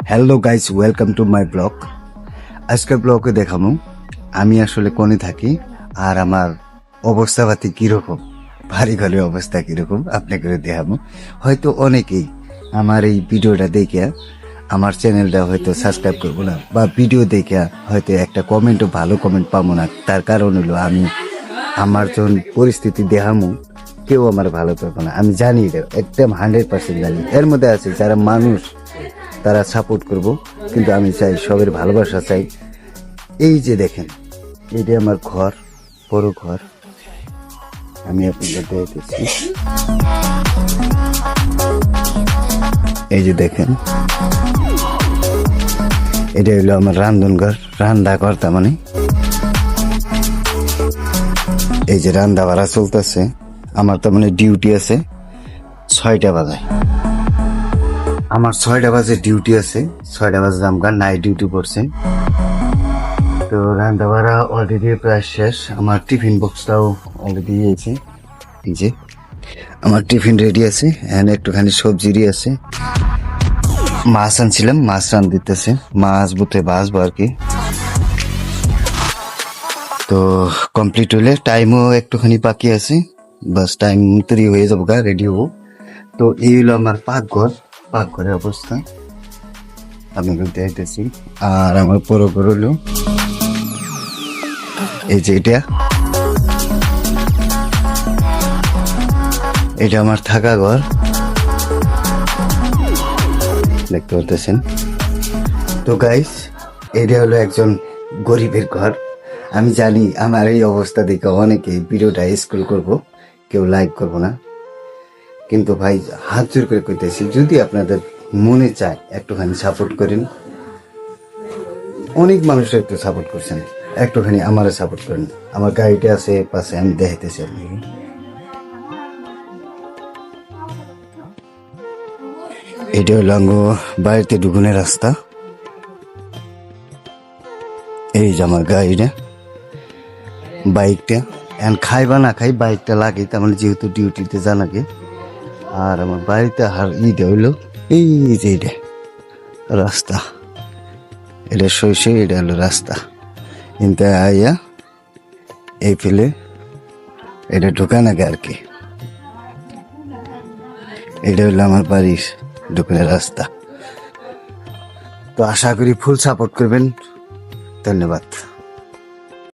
Hello guys, welcome to my blog. আজকের ব্লগে দেখাবো আমি আসলে কোনে থাকি আর আমার অবস্থাপাতি কীরকম, বাড়ি ঘরের অবস্থা কীরকম আপনাকে দেখাবো। হয়তো অনেকেই আমার এই ভিডিওটা দেখে আমার চ্যানেলটা হয়তো সাবস্ক্রাইব করবো না, বা ভিডিও দেখে হয়তো একটা কমেন্টও ভালো কমেন্ট পাবো না। তার কারণ হলো আমি আমার যখন পরিস্থিতি দেখামো কেউ আমার ভালো করবো না। আমি জানি, এটা একদম 100% জানি। এর মধ্যে আছে যারা মানুষ তারা সাপোর্ট করব, কিন্তু আমি চাই সবের ভালোবাসা চাই। এই যে দেখেন, এটা আমার ঘর, বড় ঘর। আমি আপনাদের দেখতেছি, এই যে দেখেন, এটা হলো আমার রান্ধন ঘর, রান্না ঘর। তার মানে এই যে রান্না বাড়া চলতেছে। আমার তার মানে ডিউটি আছে 6টা বাজে। আমার 6টা বাজে ডিউটি আছে, 6টা বাজে আমার নাইট ডিউটি পড়ছে। তো রান্না বাড়া অলরেডি প্রায় শেষ। আমার টিফিন বক্সটাও অলরেডি দিয়েছে। এই যে আমার টিফিন রেডি আছে, এখানে একটুখানি সবজি আছে। মাছ আনছিলাম, মাছ রান দিতেছে, মাছ বুতে বাসবো আর কি। তো কমপ্লিট হইলে টাইমও একটুখানি বাকি আছে, বাস টাইম তৈরি হয়ে যাবো গা, রেডি হবো। তো এই হলো আমার পাকঘর, পাকঘরের অবস্থা আমি দেখতেছি। আর আমার বড় ঘর হলো এই যে এটা আমার থাকা ঘর, দেখতে পারতেছেন। তো গাইস, এটা হলো একজন গরিবের ঘর। আমি জানি আমার এই অবস্থা দেখে অনেকে ভিডিওটা স্ক্রল করব, কেউ লাইক করবো না, কিন্তু ভাই হাত জোর করে কইতেছি, যদি আপনাদের মনে চায় একটুখানি সাপোর্ট করেন। অনেক মানুষের একটু সাপোর্ট করছেন, একটুখানি আমারও সাপোর্ট করেন। আমার গাড়িটা আছে পাশে, আমি দেখাইতেছি আপনাকে। এটা হলো বাড়িতে ঢুকুনের রাস্তা। এই যে আমার গাড়িটা, বাইকটা এখন খাইবা না খাই বাইকটা লাগে, তার মানে যেহেতু ডিউটিতে যা লাগে। আর আমার বাড়িতে আর হইলো এই যে এটা রাস্তা, এটা সইসে, এটা হলো রাস্তা। কিন্তু আইয়া এই ফেলে এটা ঢুকান আগে আর কি। এটা হলো আমার বাড়ির ঢুকানের রাস্তা। তো আশা করি ফুল সাপোর্ট করবেন। ধন্যবাদ।